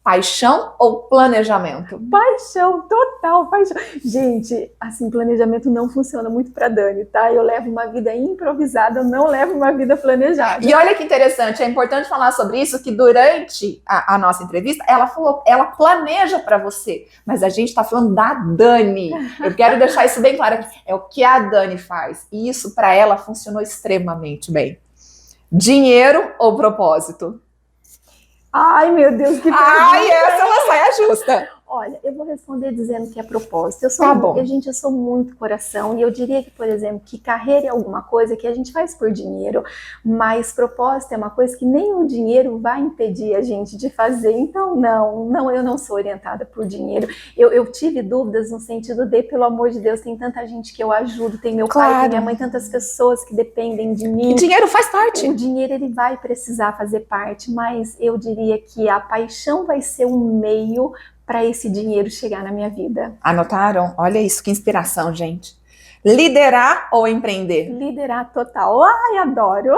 Paixão ou planejamento? Paixão, total paixão. Gente, assim, planejamento não funciona muito pra Dani, tá? Eu levo uma vida improvisada, eu não levo uma vida planejada. E olha que interessante, é importante falar sobre isso, que durante a nossa entrevista, ela falou, ela planeja pra você, mas a gente tá falando da Dani. Eu quero deixar isso bem claro aqui, é o que a Dani faz. E isso pra ela funcionou extremamente bem. Dinheiro ou propósito? Ai, meu Deus, que pergunta. Ai, essa é uma saia justa. Olha, eu vou responder dizendo que é propósito. Tá bom. Gente, eu sou muito coração e eu diria que, por exemplo, que carreira é alguma coisa que a gente faz por dinheiro, mas propósito é uma coisa que nem o dinheiro vai impedir a gente de fazer. Então, não, eu não sou orientada por dinheiro. Eu tive dúvidas no sentido de, pelo amor de Deus, tem tanta gente que eu ajudo, tem meu pai, tem minha mãe, tantas pessoas que dependem de mim. E dinheiro faz parte. O dinheiro, ele vai precisar fazer parte, mas eu diria que a paixão vai ser um meio para esse dinheiro chegar na minha vida. Anotaram? Olha isso, que inspiração, gente. Liderar ou empreender? Liderar total. Ai, adoro.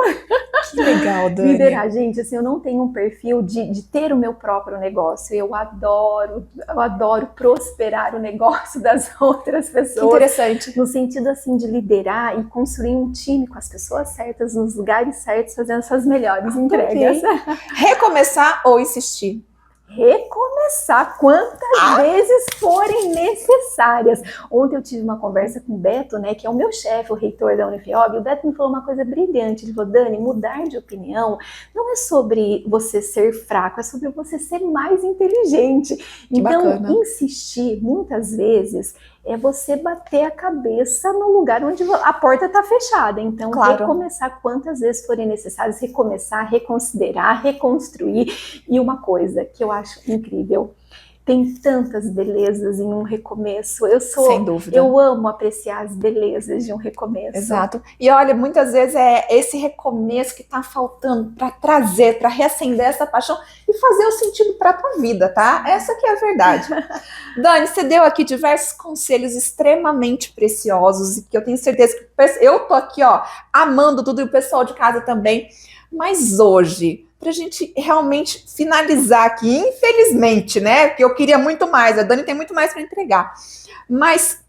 Que legal, Dani. Liderar, gente, assim, eu não tenho um perfil de ter o meu próprio negócio. Eu adoro prosperar o negócio das outras pessoas. Que interessante. No sentido, assim, de liderar e construir um time com as pessoas certas, nos lugares certos, fazendo essas melhores entregas. Recomeçar ou insistir? Recomeçar quantas vezes forem necessárias. Ontem eu tive uma conversa com o Beto, né, que é o meu chefe, o reitor da UniFIOB, e o Beto me falou uma coisa brilhante. Ele falou, Dani, mudar de opinião não é sobre você ser fraco, é sobre você ser mais inteligente. Então, bacana. Insistir, muitas vezes, é você bater a cabeça no lugar onde a porta está fechada. Então, recomeçar quantas vezes forem necessárias, recomeçar, reconsiderar, reconstruir. E uma coisa que eu acho incrível, tem tantas belezas em um recomeço. Sem dúvida. Eu amo apreciar as belezas de um recomeço. Exato. E olha, muitas vezes é esse recomeço que está faltando para trazer, para reacender essa paixão e fazer o sentido para a tua vida, tá? Essa que é a verdade. Dani, você deu aqui diversos conselhos extremamente preciosos e que eu tenho certeza que eu tô aqui, ó, amando tudo e o pessoal de casa também. Mas hoje, pra gente realmente finalizar aqui, infelizmente, né? Porque eu queria muito mais, a Dani tem muito mais para entregar. Mas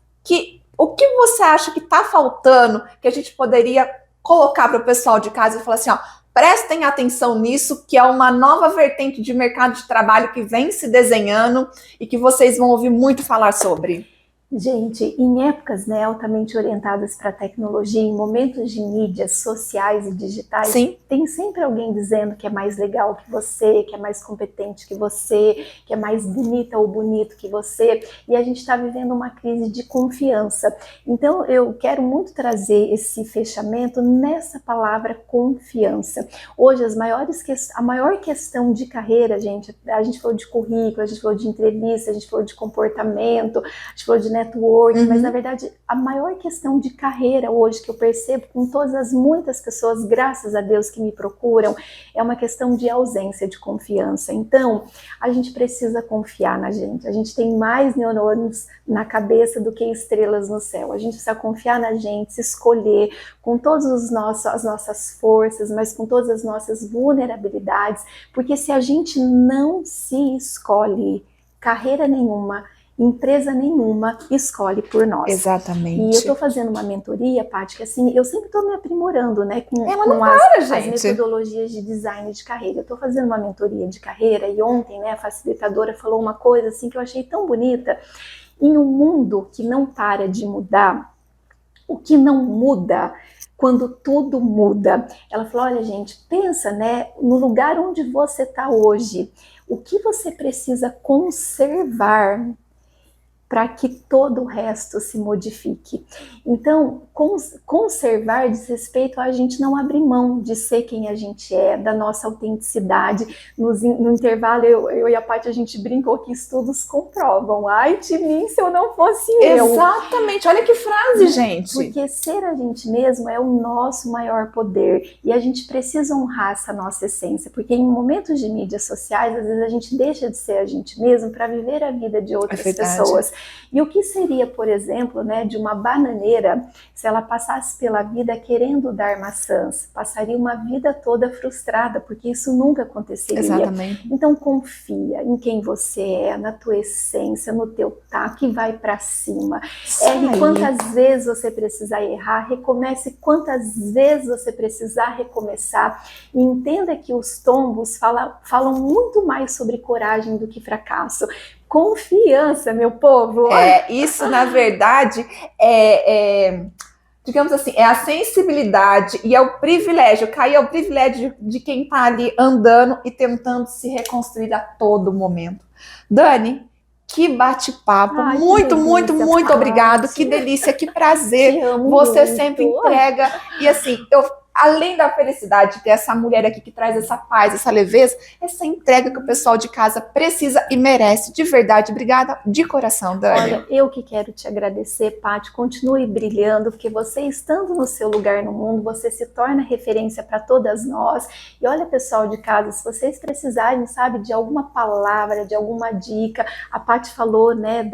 o que você acha que tá faltando, que a gente poderia colocar para o pessoal de casa e falar assim, ó, prestem atenção nisso, que é uma nova vertente de mercado de trabalho que vem se desenhando e que vocês vão ouvir muito falar sobre? Gente, em épocas, né, altamente orientadas para a tecnologia, em momentos de mídias sociais e digitais, Sim. Tem sempre alguém dizendo que é mais legal que você, que é mais competente que você, que é mais bonita ou bonito que você, e a gente está vivendo uma crise de confiança. Então, eu quero muito trazer esse fechamento nessa palavra confiança. Hoje, a maior questão de carreira, gente, a gente falou de currículo, a gente falou de entrevista, a gente falou de comportamento, a gente falou de network, mas na verdade a maior questão de carreira hoje que eu percebo com todas as muitas pessoas, graças a Deus, que me procuram, é uma questão de ausência de confiança. Então, a gente precisa confiar na gente. A gente tem mais neurônios na cabeça do que estrelas no céu. A gente precisa confiar na gente, se escolher com todas as nossas forças, mas com todas as nossas vulnerabilidades, porque se a gente não se escolhe, carreira nenhuma Empresa nenhuma escolhe por nós. Exatamente. E eu estou fazendo uma mentoria, Paty, que assim, eu sempre estou me aprimorando, né, com as metodologias de design de carreira. Eu estou fazendo uma mentoria de carreira e ontem, né, a facilitadora falou uma coisa assim que eu achei tão bonita. Em um mundo que não para de mudar, o que não muda quando tudo muda? Ela falou, olha gente, pensa, né, no lugar onde você está hoje, o que você precisa conservar para que todo o resto se modifique. Então, conservar diz respeito a gente não abrir mão de ser quem a gente é, da nossa autenticidade. No intervalo, eu e a Paty, a gente brincou que estudos comprovam. Ai de mim se eu não fosse eu. Exatamente, olha que frase, gente. Porque ser a gente mesmo é o nosso maior poder. E a gente precisa honrar essa nossa essência. Porque em momentos de mídias sociais, às vezes a gente deixa de ser a gente mesmo para viver a vida de outras pessoas. E o que seria, por exemplo, né, de uma bananeira, se ela passasse pela vida querendo dar maçãs, passaria uma vida toda frustrada, porque isso nunca aconteceria. Exatamente. Então confia em quem você é, na tua essência, no teu taco e vai pra cima. Erre quantas vezes você precisar errar, recomece quantas vezes você precisar recomeçar e entenda que os tombos falam muito mais sobre coragem do que fracasso. Confiança, meu povo. Isso na verdade digamos assim, é a sensibilidade e é o privilégio, Caí é o privilégio de quem está ali andando e tentando se reconstruir a todo momento. Dani, que bate-papo, muito obrigado, que delícia, que prazer, você muito. Sempre entrega, e assim, além da felicidade de ter essa mulher aqui que traz essa paz, essa leveza, essa entrega que o pessoal de casa precisa e merece, de verdade. Obrigada de coração, Dani. Olha, eu que quero te agradecer, Paty, continue brilhando, porque você estando no seu lugar no mundo, você se torna referência para todas nós. E olha, pessoal de casa, se vocês precisarem, sabe, de alguma palavra, de alguma dica, a Paty falou, né,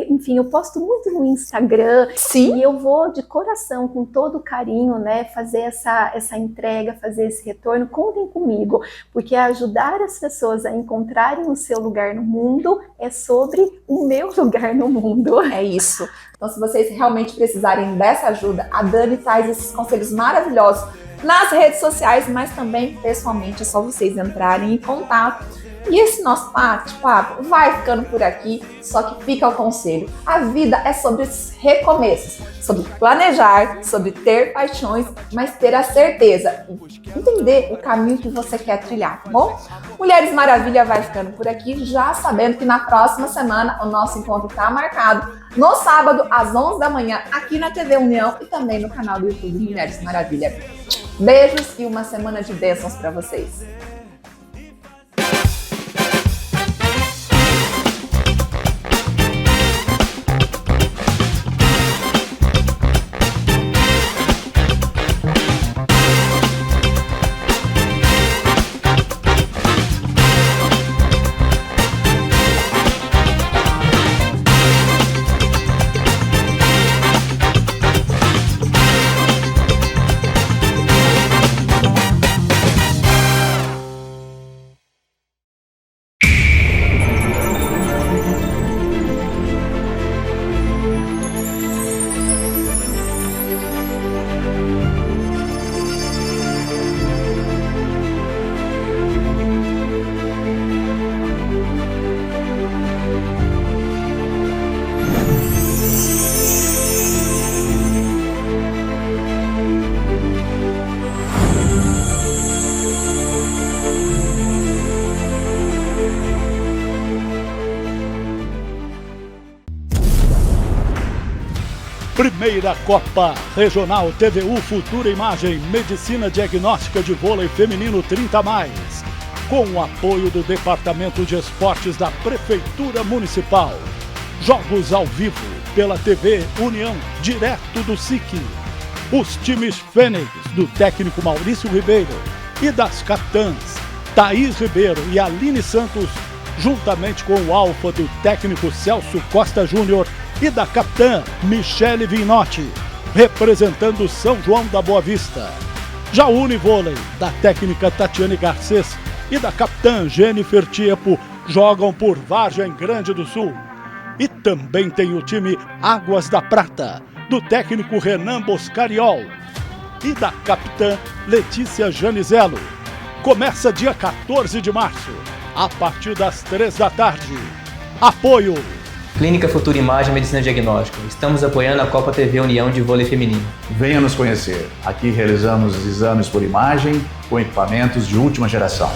enfim, eu posto muito no Instagram. Sim. E eu vou de coração, com todo carinho, né, fazer essa entrega, fazer esse retorno. Contem comigo, porque ajudar as pessoas a encontrarem o seu lugar no mundo é sobre o meu lugar no mundo. É isso. Então, se vocês realmente precisarem dessa ajuda, a Dani traz esses conselhos maravilhosos nas redes sociais, mas também pessoalmente, é só vocês entrarem em contato. E esse nosso bate-papo vai ficando por aqui, só que fica o conselho. A vida é sobre os recomeços, sobre planejar, sobre ter paixões, mas ter a certeza e entender o caminho que você quer trilhar, tá bom? Mulheres Maravilha vai ficando por aqui, já sabendo que na próxima semana o nosso encontro está marcado no sábado, às 11 da manhã, aqui na TV União e também no canal do YouTube Mulheres Maravilha. Beijos e uma semana de bênçãos para vocês. Primeira Copa Regional TVU Futura Imagem Medicina Diagnóstica de Vôlei Feminino 30+, com o apoio do Departamento de Esportes da Prefeitura Municipal. Jogos ao vivo pela TV União, direto do SIC. Os times Fênix, do técnico Maurício Ribeiro, e das capitãs Thaís Ribeiro e Aline Santos, juntamente com o alfa do técnico Celso Costa Júnior e da capitã Michele Vinotti, representando São João da Boa Vista. Já o Univôlei, da técnica Tatiane Garcês e da capitã Jennifer Tiepo, jogam por Vargem Grande do Sul. E também tem o time Águas da Prata, do técnico Renan Boscariol e da capitã Letícia Janizello. Começa dia 14 de março, a partir das 3 da tarde. Apoio Clínica Futura Imagem Medicina Diagnóstica. Estamos apoiando a Copa TV União de Vôlei Feminino. Venha nos conhecer. Aqui realizamos exames por imagem com equipamentos de última geração.